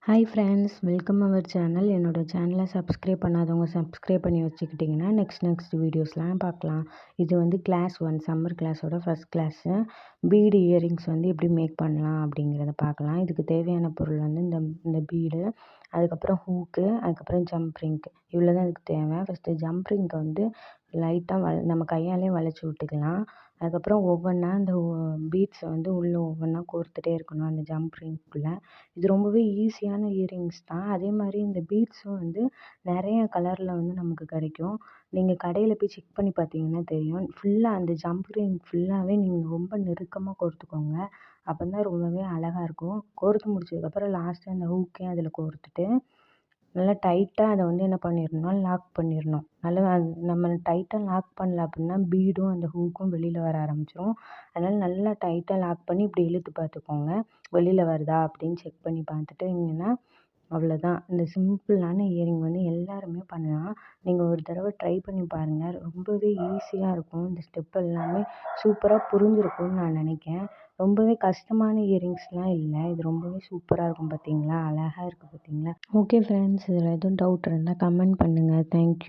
Hi friends, welcome our channel. என்னோட சேனலை subscribe பண்ணாதவங்க சப்ஸ்கிரைப் பண்ணி வச்சுக்கிட்டிங்கன்னா நெக்ஸ்ட் வீடியோஸ்லாம் பார்க்கலாம். இது வந்து கிளாஸ் 1 சம்மர் கிளாஸோட ஃபஸ்ட் கிளாஸு. பீடு இயரிங்ஸ் வந்து எப்படி மேக் பண்ணலாம் அப்படிங்கிறத பார்க்கலாம். இதுக்கு தேவையான பொருள் வந்து இந்த பீடு, அதுக்கப்புறம் ஹூக்கு, அதுக்கப்புறம் ஜம்ப் ரிங்க், இவ்வளோ தான் இதுக்கு தேவை. ஃபஸ்ட்டு ஜம்ப் ரிங்க்கை வந்து லைட்டாக நம்ம கையாலே வளைச்சி விட்டுக்கலாம். அதுக்கப்புறம் ஒவ்வொன்றா அந்த பீட்ஸை வந்து உள்ளே ஒவ்வொன்றா கோர்த்துட்டே இருக்கணும் அந்த ஜம்ப் ரிங்க்குள்ளே. இது ரொம்பவே ஈஸியான இயரிங்ஸ் தான். அதே மாதிரி இந்த பீட்ஸும் வந்து நிறைய கலரில் வந்து நமக்கு கிடைக்கும். நீங்கள் கடையில் போய் செக் பண்ணி பார்த்தீங்கன்னா தெரியும். ஃபுல்லாக அந்த ஜம்ப் ரிங் ஃபுல்லாகவே நீங்கள் ரொம்ப நெருக்கமாக கோர்த்துக்கோங்க. அப்போ தான் ரொம்பவே அழகாக இருக்கும். கோர்த்து முடிச்சதுக்கப்புறம் லாஸ்ட்டாக அந்த ஹூக்கையும் அதில் கோர்த்துட்டு நல்லா டைட்டாக அதை வந்து என்ன பண்ணிடணும்னா லாக் பண்ணிடணும். நல்லா நம்ம டைட்டாக லாக் பண்ணல அப்படின்னா பீடும் அந்த ஹூக்கும் வெளியில் வர ஆரம்பிச்சிடும். அதனால் நல்லா டைட்டாக லாக் பண்ணி இப்படி இழுத்து பார்த்துக்கோங்க. வெளியில் வருதா அப்படின்னு செக் பண்ணி பார்த்துட்டிங்கன்னா அவ்வளோதான். இந்த சிம்பிளான இயரிங் வந்து எல்லாருமே பண்ணலாம். நீங்கள் ஒரு தடவை ட்ரை பண்ணி பாருங்கள். ரொம்பவே ஈஸியாக இருக்கும். இந்த ஸ்டெப் எல்லாமே சூப்பராக புரிஞ்சிருக்கும்னு நான் நினைக்கிறேன். ரொம்பவே கஷ்டமான இயரிங்ஸ்லாம் இல்லை. இது ரொம்பவே சூப்பராக இருக்கும். பார்த்தீங்களா, அழகாக இருக்குது பார்த்தீங்களா. ஓகே ஃப்ரெண்ட்ஸ், இதில் எதுவும் டவுட் இருந்தால் கமெண்ட் பண்ணுங்கள். தேங்க்யூ.